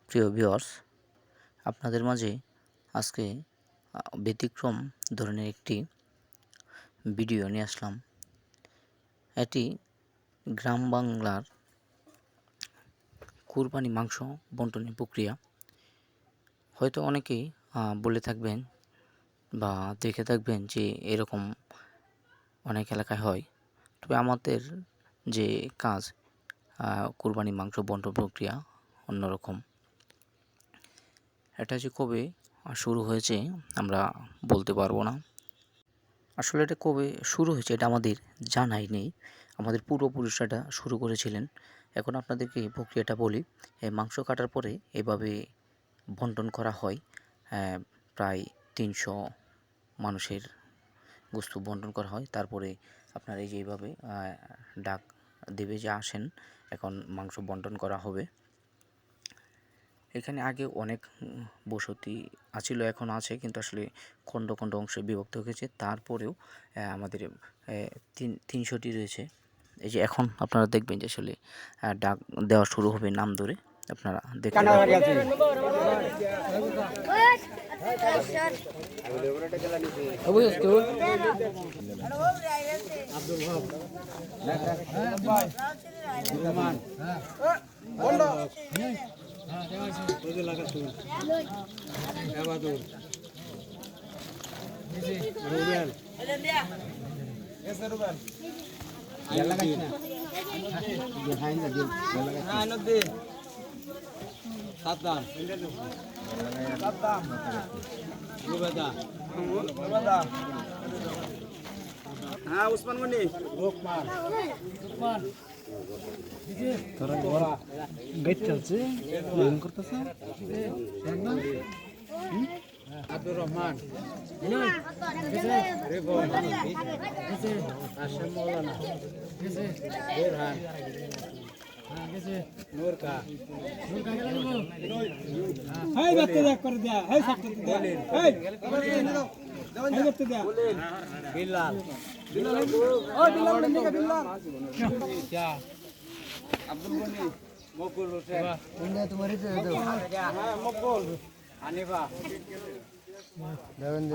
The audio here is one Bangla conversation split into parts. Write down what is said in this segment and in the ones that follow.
প্রিয় ভিউয়ার্স, আপনাদের মাঝে আজকে ব্যতিক্রম ধরনের একটি ভিডিও নিয়ে আসলাম। এটি গ্রাম বাংলার কুরবানি মাংস বন্টনের প্রক্রিয়া। হয়তো অনেকেই বলে থাকবেন বা দেখে থাকবেন যে এরকম অনেক এলাকায় হয়, তবে আমাদের যে কাজ কুরবানি মাংস বন্টন প্রক্রিয়া অন্যরকম। এটা যে কবে শুরু হয়েছে আমরা বলতে পারবো না। আসলে এটা কবে শুরু হয়েছে এটা আমাদের জানাই নেই। আমাদের পূর্বপুরুষরা এটা শুরু করেছিলেন। এখন আপনাদেরকে এই প্রক্রিয়াটা বলি। মাংস কাটার পরে এভাবে বন্টন করা হয়। প্রায় ৩০০ মানুষের গোশত বন্টন করা হয়। তারপরে আপনার এই যে এইভাবে ডাক দেবে যে আসেন, এখন মাংস বন্টন করা হবে। এখানে আগে অনেক বসতি আছিল, এখন আছে, কিন্তু আসলে খণ্ড খণ্ড অংশে বিভক্ত হয়েছে। তারপরেও আমাদের ৩০০টি রয়েছে। এই যে এখন আপনারা দেখবেন যে আসলে ডাক দেওয়া শুরু হবে নাম ধরে, আপনারা দেখতে উসমান গনি গাইড চলছে করতেছে আব্দুর রহমান আশাম মৌলানা বোরহান নূর কা হাই বাতে দেখ করে দে হাই সাথে দে হাই হাই বাতে দে বিল্লাল বিল্লাল ও বিল্লাল বন্ধ কা বিল্লাল क्या अब्दुल गनी मकबूल हुसैन इंडिया तुम्हारी तो दो हां मकबूल हानिफा देवेंद्र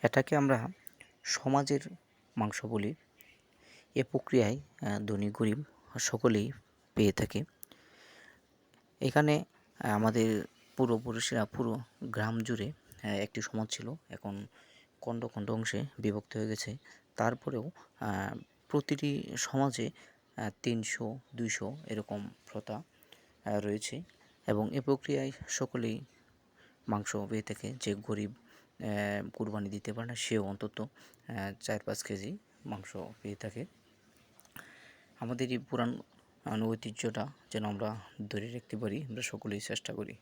এটাকে আমরা সমাজের মাংস বলি। এ প্রক্রিয়ায় ধনী গরিব সকলেই পেয়ে থাকে। এখানে আমাদের পূর্বপুরুষেরা পুরো গ্রাম জুড়ে একটি সমাজ ছিল, এখন খণ্ড খণ্ড অংশে বিভক্ত হয়ে গেছে। তারপরেও প্রতিটি সমাজে ৩০০-২০০ এরকম প্রথা রয়েছে, এবং এ প্রক্রিয়ায় সকলেই মাংস পেয়ে থাকে। যে গরিব কুরবানি দিতে পারে না, সেও অন্তত ৪-৫ কেজি মাংস পেয়ে থাকে। আমাদের এই পুরাণ ঐতিহ্যটা যেন আমরা ধরে রাখতে পারি, আমরা সকলেই চেষ্টা করি।